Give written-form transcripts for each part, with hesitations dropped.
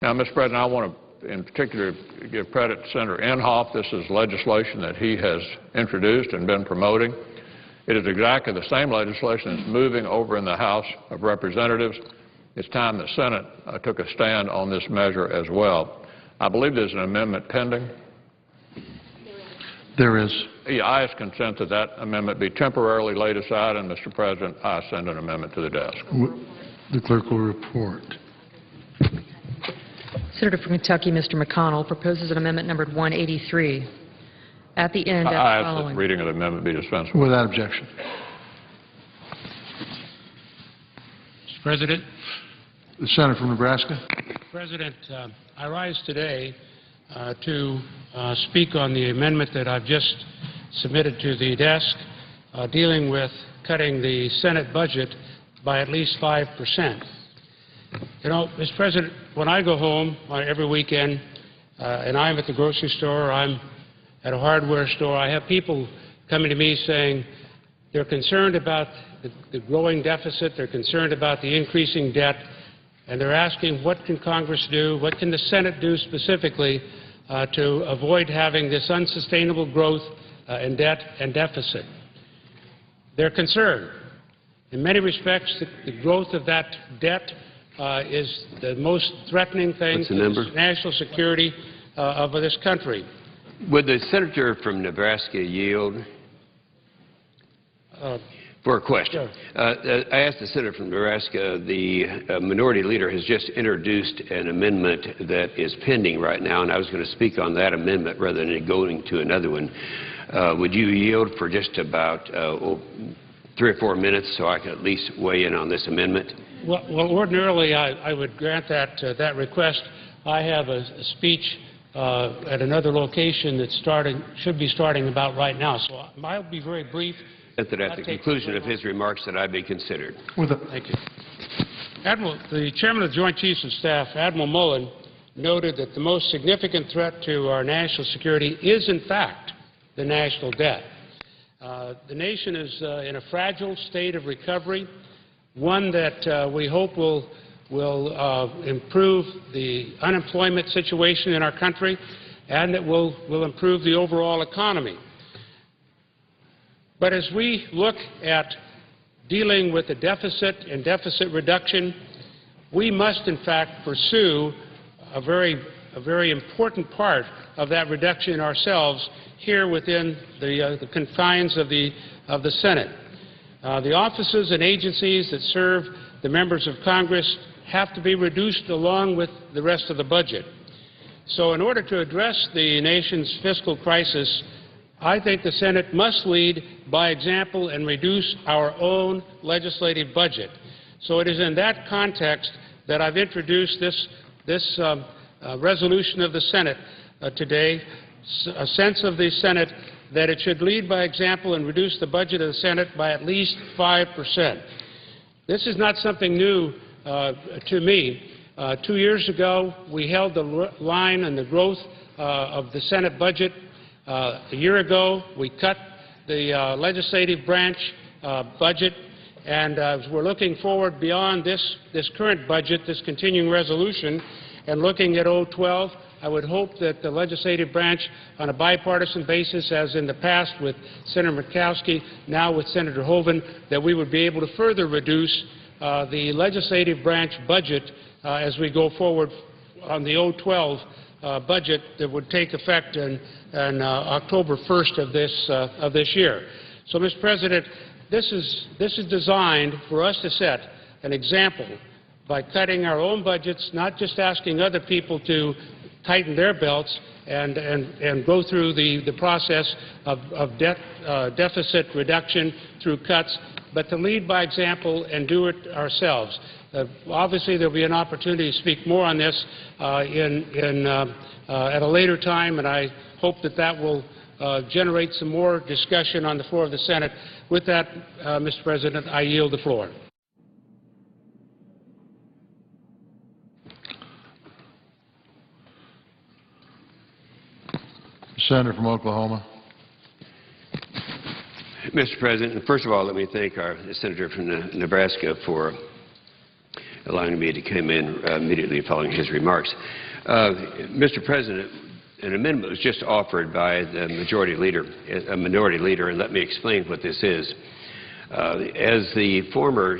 Now, Mr. President, I want to in particular give credit to Senator Inhofe. This is legislation that he has introduced and been promoting. It is exactly the same legislation that's moving over in the House of Representatives. It's time the Senate took a stand on this measure as well. I believe there's an amendment pending. There is. Yeah, I ask consent that that amendment be temporarily laid aside, and, Mr. President, I send an amendment to the desk. The clerk will report. Senator from Kentucky, Mr. McConnell, proposes an amendment numbered 183. At the end, I ask that the reading of the amendment be dispensed with. Without objection. Mr. President. The Senator from Nebraska. President, I rise today to speak on the amendment that I've just submitted to the desk dealing with cutting the Senate budget by at least 5%. You know, Mr. President, when I go home every weekend and I'm at the grocery store, I'm at a hardware store, I have people coming to me saying they're concerned about the growing deficit, they're concerned about the increasing debt, and they're asking what can Congress do, what can the Senate do specifically to avoid having this unsustainable growth in debt and deficit. They're concerned. In many respects, the growth of that debt is the most threatening thing to the national security of this country. Would the senator from Nebraska yield for a question? Sure. I asked the senator from Nebraska, the minority leader has just introduced an amendment that is pending right now, and I was going to speak on that amendment rather than going to another one. Would you yield for just about 3 or 4 minutes so I can at least weigh in on this amendment? Well, ordinarily I would grant that request. I have a speech at another location that's should be starting about right now, so I'll be very brief. That at the conclusion of his remarks that I be considered. Thank you. The Chairman of the Joint Chiefs of Staff, Admiral Mullen, noted that the most significant threat to our national security is, in fact, the national debt. The nation is in a fragile state of recovery, one that we hope will improve the unemployment situation in our country and that will improve the overall economy. But as we look at dealing with the deficit and deficit reduction, we must in fact pursue a very important part of that reduction ourselves here within the confines of the Senate. The offices and agencies that serve the members of Congress have to be reduced along with the rest of the budget. So in order to address the nation's fiscal crisis, I think the Senate must lead by example and reduce our own legislative budget. So it is in that context that I've introduced this resolution of the Senate today, a sense of the Senate that it should lead by example and reduce the budget of the Senate by at least 5%. This is not something new to me. 2 years ago, we held the line on the growth of the Senate budget. A year ago, we cut the legislative branch budget, and as we're looking forward beyond this current budget, this continuing resolution, and looking at 2012, I would hope that the legislative branch, on a bipartisan basis, as in the past with Senator Murkowski, now with Senator Hoeven, that we would be able to further reduce the legislative branch budget as we go forward on the 2012 budget that would take effect on October 1st of this year. So, Mr. President, this is designed for us to set an example by cutting our own budgets, not just asking other people to tighten their belts and go through the process of deficit reduction through cuts, but to lead by example and do it ourselves. Obviously, there will be an opportunity to speak more on this at a later time, and I hope that will generate some more discussion on the floor of the Senate. With that, Mr. President, I yield the floor. Senator from Oklahoma. Mr. President, first of all, let me thank our senator from Nebraska for allowing me to come in immediately following his remarks. Mr. President, an amendment was just offered by the minority leader, and let me explain what this is. As the former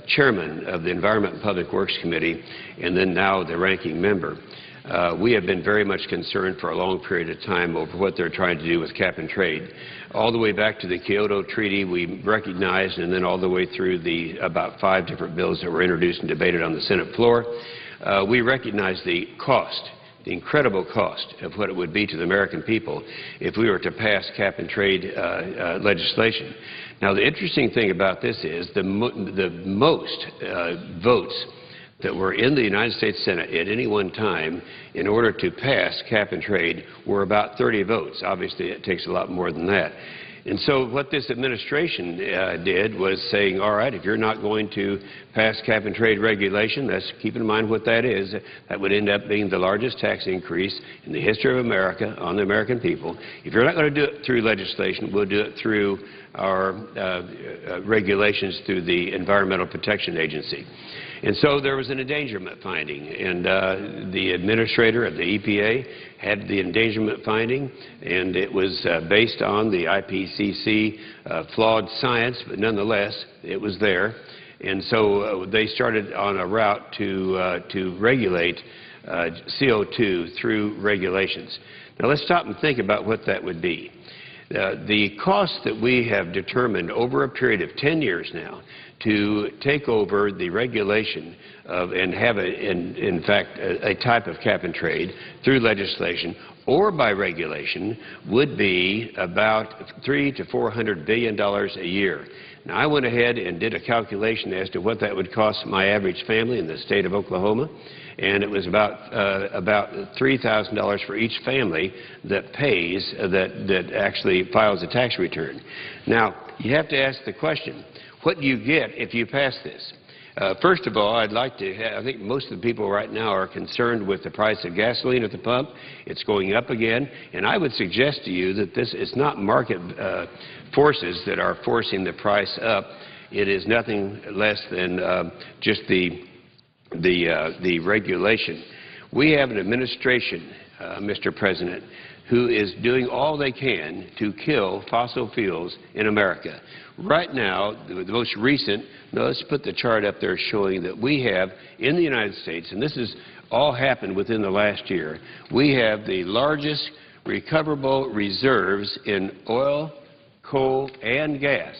chairman of the Environment and Public Works Committee, and then now the ranking member, we have been very much concerned for a long period of time over what they're trying to do with cap and trade. All the way back to the Kyoto Treaty, we recognized, and then all the way through the about 5 different bills that were introduced and debated on the Senate floor, we recognized the cost, the incredible cost of what it would be to the American people if we were to pass cap and trade legislation. Now, the interesting thing about this is the most votes that were in the United States Senate at any one time in order to pass cap and trade were about 30 votes. Obviously, it takes a lot more than that. And so what this administration did was saying, all right, if you're not going to pass cap and trade regulation, let's keep in mind what that is. That would end up being the largest tax increase in the history of America on the American people. If you're not going to do it through legislation, we'll do it through our regulations through the Environmental Protection Agency. And so there was an endangerment finding, and the administrator of the EPA had the endangerment finding, and it was based on the IPCC flawed science, but nonetheless, it was there. And so they started on a route to regulate CO2 through regulations. Now let's stop and think about what that would be. The cost that we have determined over a period of 10 years now to take over the regulation of and have, in fact, a type of cap and trade through legislation or by regulation would be about $300 to $400 billion a year. Now, I went ahead and did a calculation as to what that would cost my average family in the state of Oklahoma, and it was about $3,000 for each family that pays, that actually files a tax return. Now, you have to ask the question, what do you get if you pass this? First of all, I think most of the people right now are concerned with the price of gasoline at the pump. It's going up again, and I would suggest to you that this is not market forces that are forcing the price up. It is nothing less than just the regulation. We have an administration, Mr. President, who is doing all they can to kill fossil fuels in America. Right now, the most recent, let's put the chart up there showing that we have in the United States, and this has all happened within the last year, we have the largest recoverable reserves in oil, coal, and gas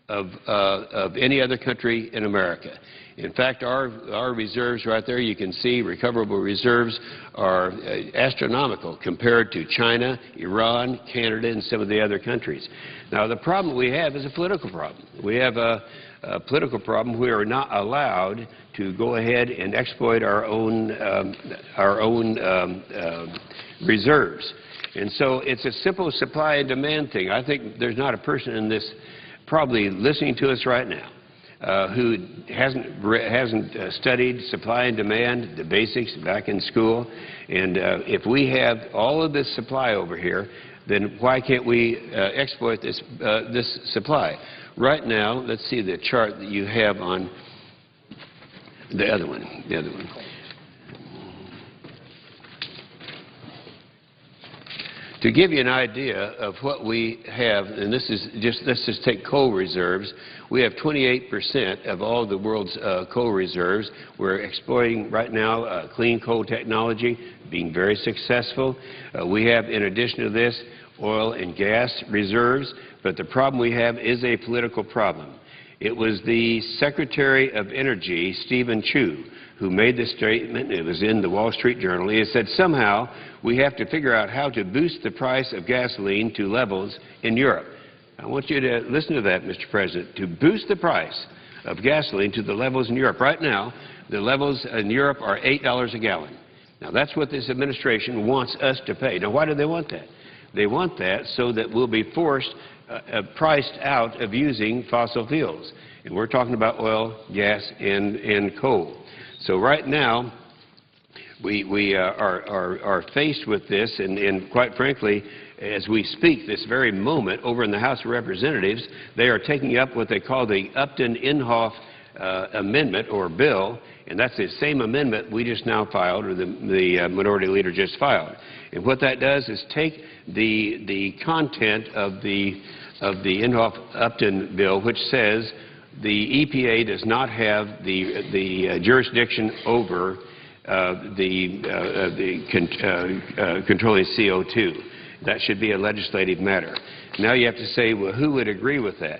of any other country in America. In fact, our reserves right there, you can see recoverable reserves are astronomical compared to China, Iran, Canada, and some of the other countries. Now, the problem we have is a political problem. We have a political problem. We are not allowed to go ahead and exploit our own reserves. And so it's a simple supply and demand thing. I think there's not a person in this probably listening to us right now who hasn't studied supply and demand, the basics back in school. And if we have all of this supply over here, then why can't we exploit this supply? Right now, let's see the chart that you have on the other one. To give you an idea of what we have, and this is just, let's just take coal reserves. We have 28% of all the world's coal reserves. We're exploiting right now clean coal technology, being very successful. We have, in addition to this, oil and gas reserves, but the problem we have is a political problem. It was the Secretary of Energy, Stephen Chu, who made this statement. It was in the Wall Street Journal. He said, somehow we have to figure out how to boost the price of gasoline to levels in Europe. I want you to listen to that, Mr. President, to boost the price of gasoline to the levels in Europe. Right now, the levels in Europe are $8 a gallon. Now, that's what this administration wants us to pay. Now, why do they want that? They want that so that we'll be priced out of using fossil fuels. And we're talking about oil, gas, and coal. So right now, we are faced with this, and quite frankly, as we speak this very moment over in the House of Representatives, they are taking up what they call the Upton-Inhofe amendment or bill, and that's the same amendment we just now filed, or the minority leader just filed. And what that does is take the content of the Inhofe-Upton bill, which says the EPA does not have the jurisdiction over controlling CO2. That should be a legislative matter. Now you have to say, well, who would agree with that?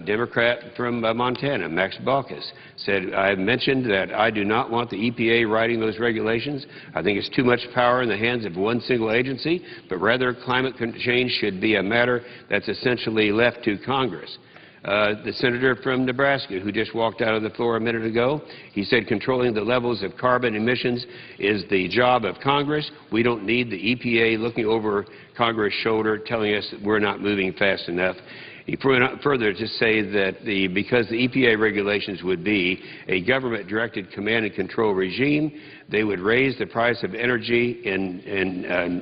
Democrat from Montana, Max Baucus, said, I have mentioned that I do not want the EPA writing those regulations. I think it's too much power in the hands of one single agency, but rather climate change should be a matter that's essentially left to Congress. The senator from Nebraska, who just walked out of the floor a minute ago, he said controlling the levels of carbon emissions is the job of Congress. We don't need the EPA looking over Congress' shoulder telling us that we're not moving fast enough. He went on further to say that because the EPA regulations would be a government-directed command and control regime, they would raise the price of energy in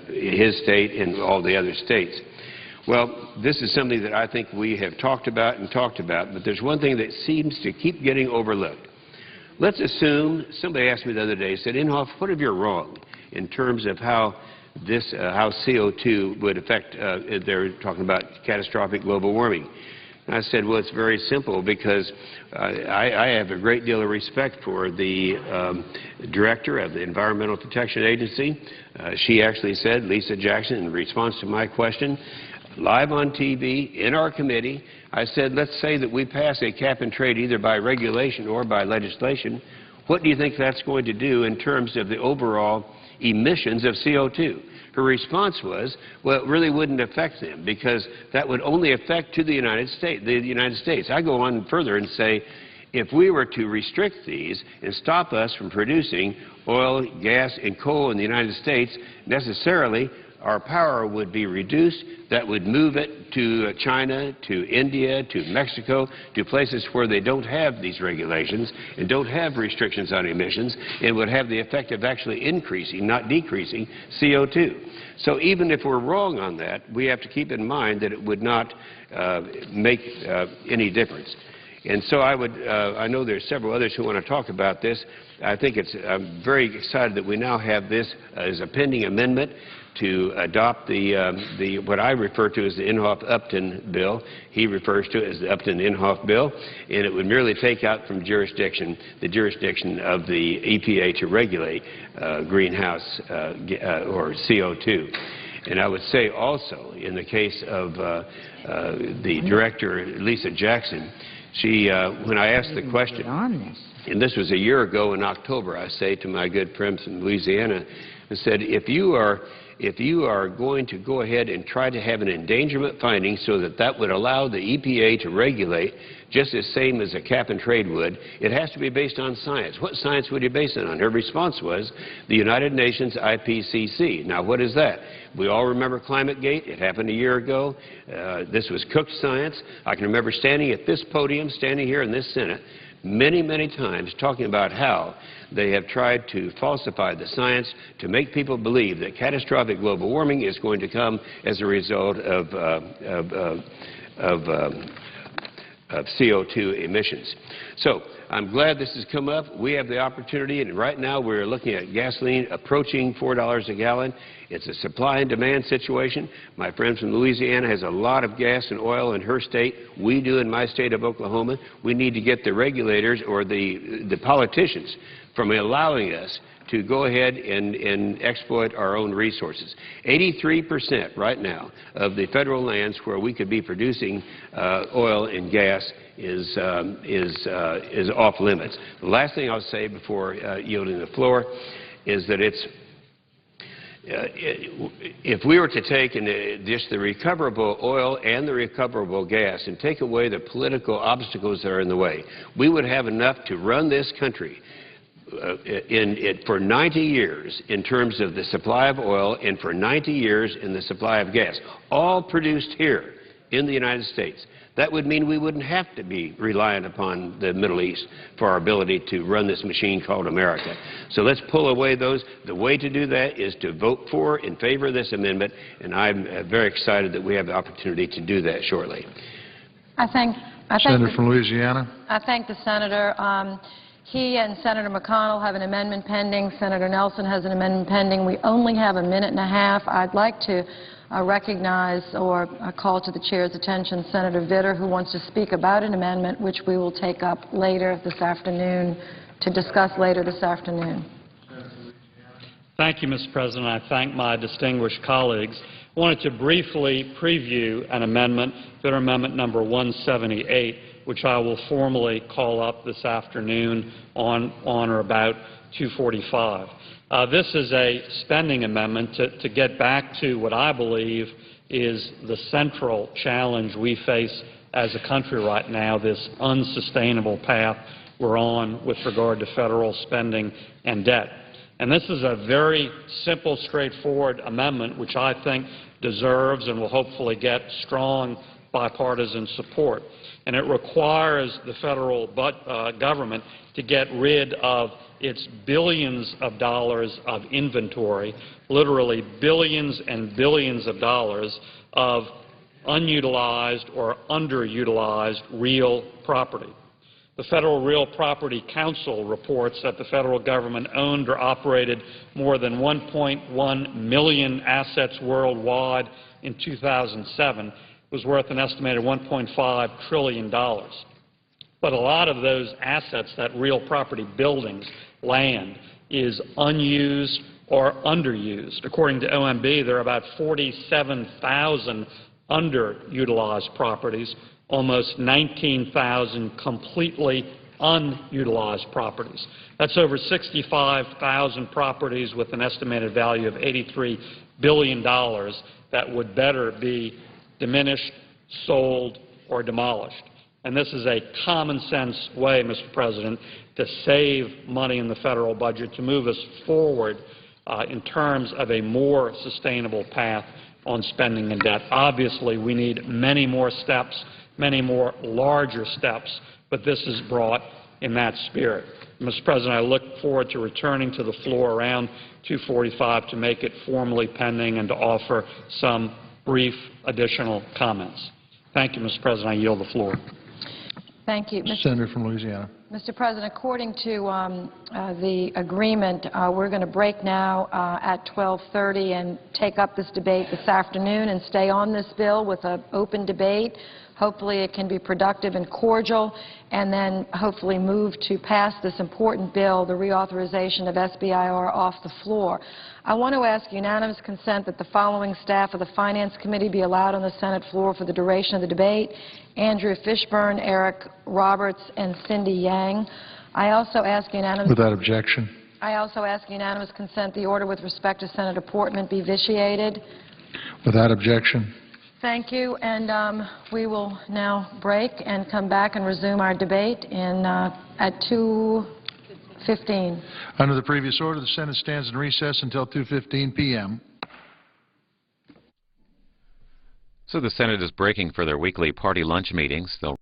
his state and all the other states. Well, this is something that I think we have talked about, but there's one thing that seems to keep getting overlooked. Let's assume, somebody asked me the other day, said, Inhofe, what if you're wrong in terms of how CO2 would affect, they're talking about catastrophic global warming. And I said, well, it's very simple, because I have a great deal of respect for the director of the Environmental Protection Agency. She actually said, Lisa Jackson, in response to my question, live on TV, in our committee, I said, let's say that we pass a cap and trade either by regulation or by legislation. What do you think that's going to do in terms of the overall emissions of CO2? Her response was, well, it really wouldn't affect them, because that would only affect the United States. I go on further and say, if we were to restrict these and stop us from producing oil, gas, and coal in the United States, necessarily our power would be reduced. That would move it to China, to India, to Mexico, to places where they don't have these regulations and don't have restrictions on emissions, and would have the effect of actually increasing, not decreasing, CO2. So even if we're wrong on that, we have to keep in mind that it would not make any difference. And so I know there's several others who want to talk about this. I think I'm very excited that we now have this as a pending amendment to adopt what I refer to as the Inhofe-Upton bill. He refers to it as the Upton-Inhofe bill, and it would merely take out from the jurisdiction of the EPA to regulate greenhouse or CO2. And I would say also, in the case of the director, Lisa Jackson, when I asked the question, and this was a year ago in October, I say to my good friends in Louisiana, I said, if you are going to go ahead and try to have an endangerment finding so that would allow the EPA to regulate just the same as a cap and trade would, it has to be based on science. What science would you base it on? Her response was the United Nations IPCC. Now, what is that? We all remember ClimateGate. It happened a year ago. This was cooked science. I can remember standing at this podium, standing here in this Senate, many, many times talking about how they have tried to falsify the science to make people believe that catastrophic global warming is going to come as a result of CO2 emissions. So I'm glad this has come up. We have the opportunity, and right now we're looking at gasoline approaching $4 a gallon. It's a supply and demand situation. My friend from Louisiana has a lot of gas and oil in her state. We do in my state of Oklahoma. We need to get the regulators or the politicians from allowing us to go ahead and exploit our own resources. 83% right now of the federal lands where we could be producing oil and gas is off limits. The last thing I'll say before yielding the floor is that if we were to take just the recoverable oil and the recoverable gas and take away the political obstacles that are in the way, we would have enough to run this country for 90 years in terms of the supply of oil and for 90 years in the supply of gas, all produced here in the United States. That would mean we wouldn't have to be reliant upon the Middle East for our ability to run this machine called America. So let's pull away those. The way to do that is to vote for, in favor of this amendment, and I'm very excited that we have the opportunity to do that shortly. I thank Senator from Louisiana. I thank the senator. He and Senator McConnell have an amendment pending. Senator Nelson has an amendment pending. We only have a minute and a half. I'd like to recognize or call to the chair's attention Senator Vitter, who wants to speak about an amendment which we will take up later this afternoon, to discuss later this afternoon. Thank you, Mr. President. I thank my distinguished colleagues. I wanted to briefly preview an amendment, Vitter Amendment number 178, which I will formally call up this afternoon on or about 2:45. This is a spending amendment to get back to what I believe is the central challenge we face as a country right now, this unsustainable path we're on with regard to federal spending and debt. And this is a very simple, straightforward amendment which I think deserves and will hopefully get strong bipartisan support. And it requires the federal government to get rid of its billions of dollars of inventory, literally billions and billions of dollars of unutilized or underutilized real property. The Federal Real Property Council reports that the federal government owned or operated more than 1.1 million assets worldwide in 2007. It was worth an estimated $1.5 trillion. But a lot of those assets, that real property, buildings, land, is unused or underused. According to OMB, there are about 47,000 underutilized properties, almost 19,000 completely unutilized properties. That's over 65,000 properties with an estimated value of $83 billion that would better be diminished, sold, or demolished. And this is a common-sense way, Mr. President, to save money in the federal budget, to move us forward in terms of a more sustainable path on spending and debt. Obviously, we need many more steps, many more larger steps, but this is brought in that spirit. Mr. President, I look forward to returning to the floor around 2:45 to make it formally pending and to offer some brief additional comments. Thank you, Mr. President. I yield the floor. Thank you. Senator from Louisiana. Mr. President, according to the agreement, we're going to break now at 12:30 and take up this debate this afternoon and stay on this bill with an open debate. Hopefully it can be productive and cordial, and then hopefully move to pass this important bill, the reauthorization of SBIR, off the floor. I want to ask unanimous consent that the following staff of the Finance Committee be allowed on the Senate floor for the duration of the debate: Andrew Fishburne, Eric Roberts, and Cindy Yang. I also ask unanimous Without objection. I also ask unanimous consent the order with respect to Senator Portman be vitiated. Without objection. Thank you, and we will now break and come back and resume our debate at 2:15. Under the previous order, the Senate stands in recess until 2:15 p.m. So the Senate is breaking for their weekly party lunch meetings. They'll